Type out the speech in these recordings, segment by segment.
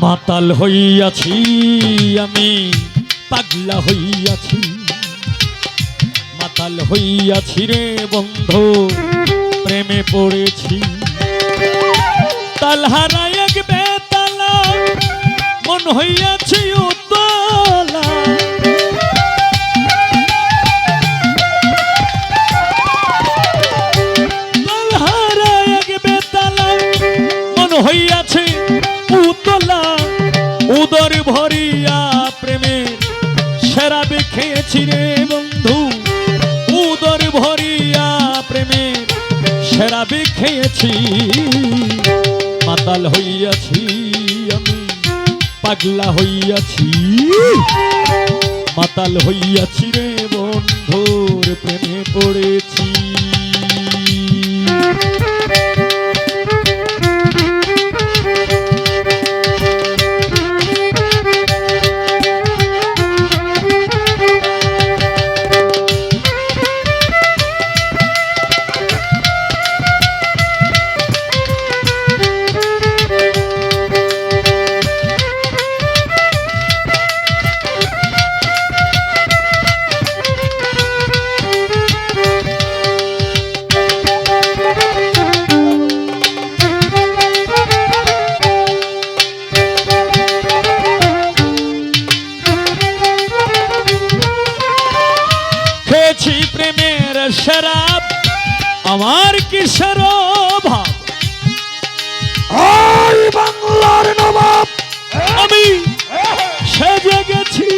মাতাল হইয়াছি আমি, পাগলা হইয়াছি, মাতাল হইয়াছি রে বন্ধু, প্রেমে পড়েছি। তালহারা এক বেতালা, মন হইয়াছি উতলা। তালহারা এক বেতালা, মন হইয়াছে উতলা। উদর ভরিয়া প্রেমে শরাব খেয়েছি রে বন্ধু, উদর ভরিয়া প্রেমে শরাব খেয়েছি। মাতাল হইয়াছি আমি, পাগলা হইয়াছি, মাতাল হইয়াছি রে বন্ধুর প্রেমে পড়েছি। প্রেমের শরাব আমার কিসের অভাব, ওই বাংলার নবাব আমি সেজে গেছি।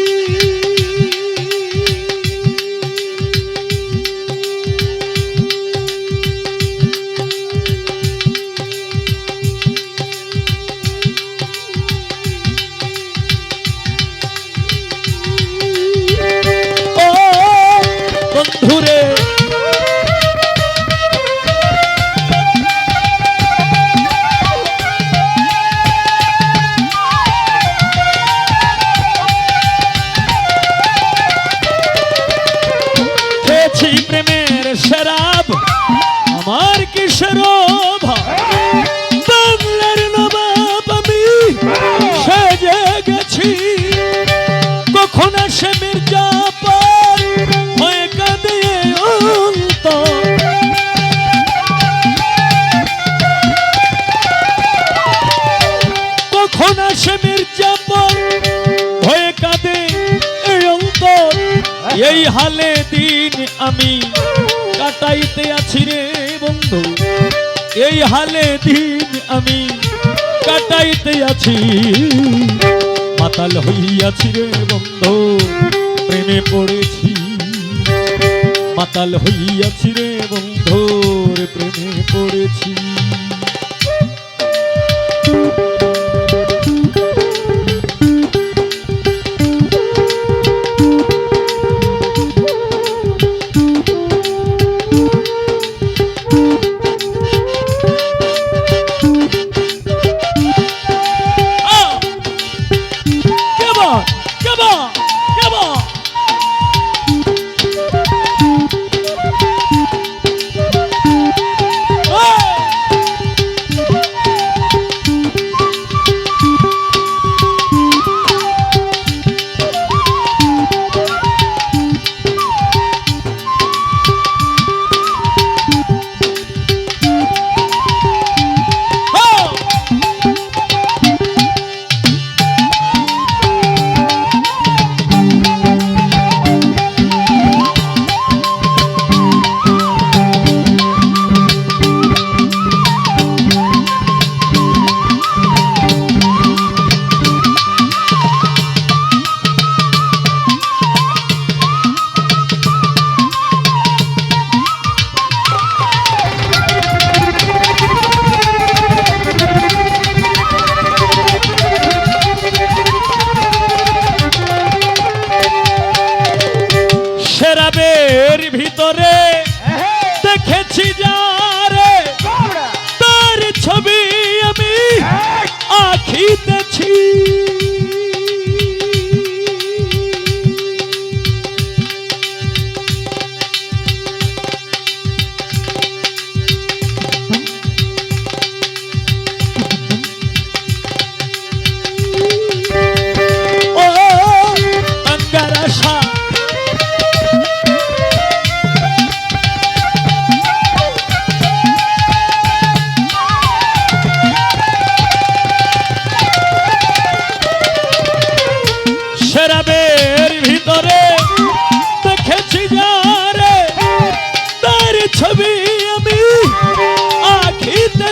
বন্ধুরে খেয়েছি প্রেমের শরাব আমার কিসের অভাব, বাংলার নবাব আমি সেজে গেছি। কখন আসে মির্জাফর হয়ে কাঁদে অন্তর, কখন আসে মির্জাফর হয়ে কাঁদে অন্তর। এই হালে দিন আমি কাটাইতে আছি রে বন্ধু, এই হালে দিন আমি কাটাইতে আছি। মাতাল হইয়াছি রে বন্ধু, প্রেমে পড়েছি। মাতাল হইয়াছি রে বন্ধুর প্রেমে পড়েছি।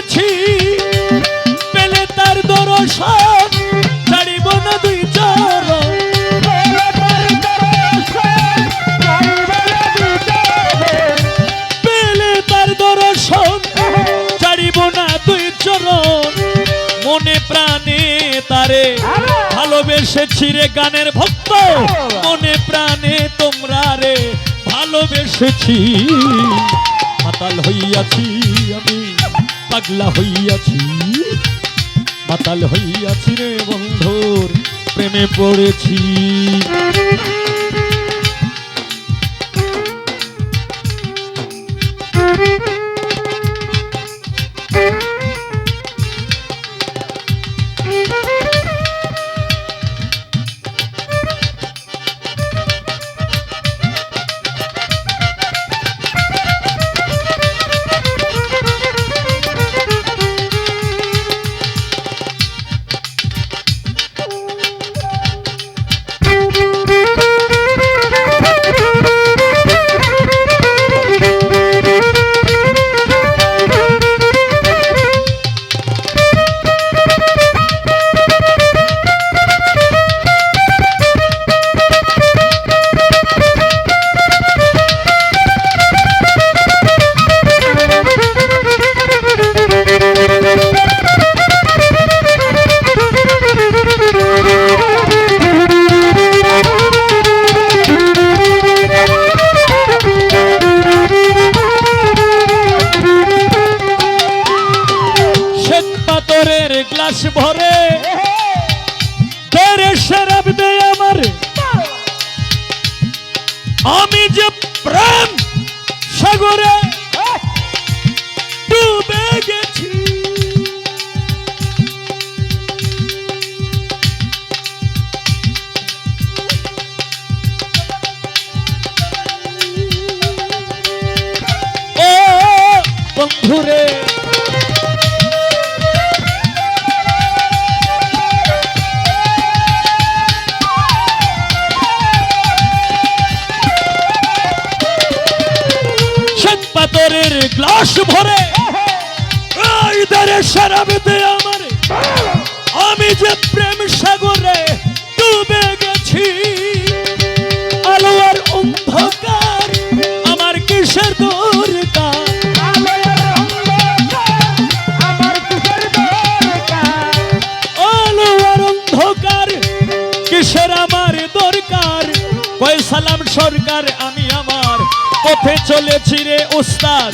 পড়েছি, পেলে তার দর্শন ছাড়িব না দুই চরণ। পেলে তার দর্শন ছাড়িব না দুই চরণ। মনে প্রাণে তারে ভালোবেসেছি রে গানের ভক্ত, মনে প্রাণে তোমরা রে ভালোবেসেছি। মাতাল হইয়াছি আমি, পাগলা হইয়াছি, মাতাল হইয়াছি রে বন্ধুর প্রেমে পড়েছি। গ্লাস ভরে তেরে শরাব দে আমার, আমি যে প্রেম সাগরে ডুবে গেছি। ও বন্ধুরে পাথরের গ্লাস ভরে শরাব দে আমার, আমি যে প্রেম সাগরে ডুবে গেছি। আলো আর অন্ধকার আমার কিসের দরকার, আলো আর অন্ধকার কিসের আমার দরকার। কই সালাম সরকার আমি আমার পথে চলেছি রে উস্তাদ,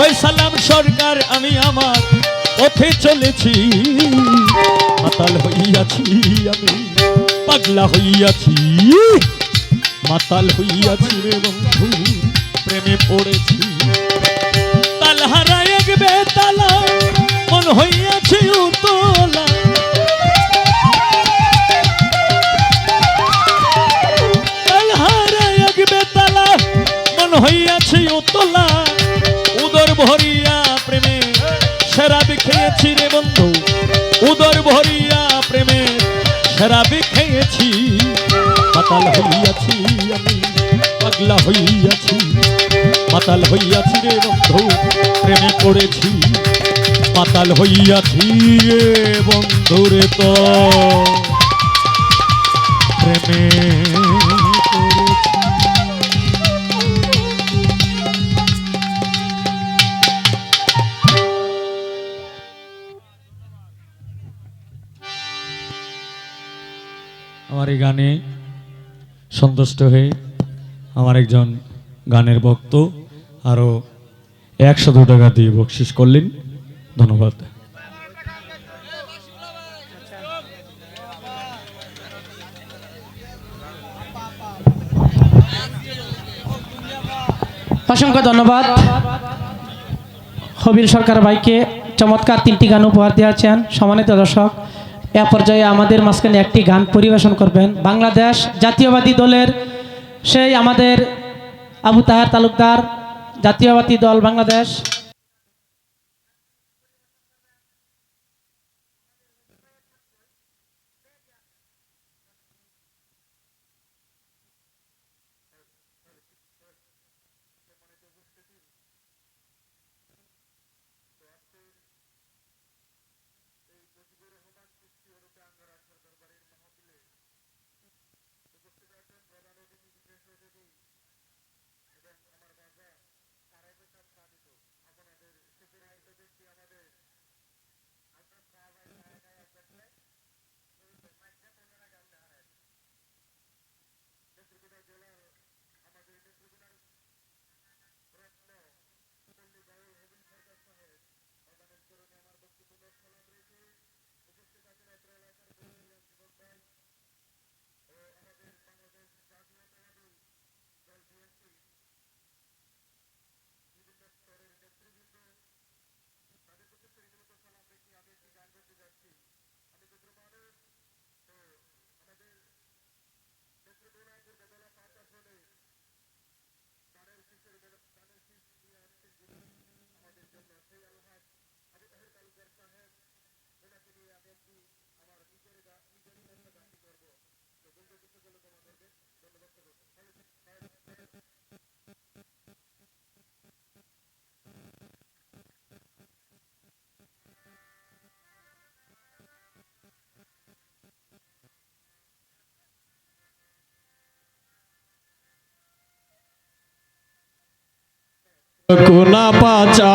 ওই সালাম সরকার আমি আমার পথে চলেছি। মাতাল হইয়াছি আমি, পাগলা হইয়াছি, মাতাল হইয়াছি রে বন্ধু প্রেমে পড়েছি। তালহারা এক বেতালা মন হইয়াছি উতলা, তালহারা এক বেতালা মন হইয়াছি উতলা। উদর ভরিয়া প্রেমে শরাব খেয়েছি রে বন্ধু, উদর ভরিয়া প্রেমে শরাব খেয়েছি। মাতাল হইয়াছি আমি, পাগলা হইয়াছি, মাতাল হইয়াছি রে বন্ধু প্রেমে পড়েছি। মাতাল হইয়াছি রে বন্ধু রে তো প্রেমে পড়েছি। আমার এই গানে সন্তুষ্ট হয়ে আমার একজন গানের ভক্ত আরো 102 টাকা দিয়ে বকশিশ করলেন, ধন্যবাদ। অসংখ্য ধন্যবাদ হবির সরকার ভাইকে, চমৎকার 3টি গান উপহার দিয়েছেন। সম্মানিত দর্শক, এ পর্যায়ে আমাদের মাঝখানে একটি গান পরিবেশন করবেন বাংলাদেশ জাতীয়বাদী দলের সেই আমাদের আবু তাহের তালুকদার, জাতীয়বাদী দল বাংলাদেশ। কোনা পাচা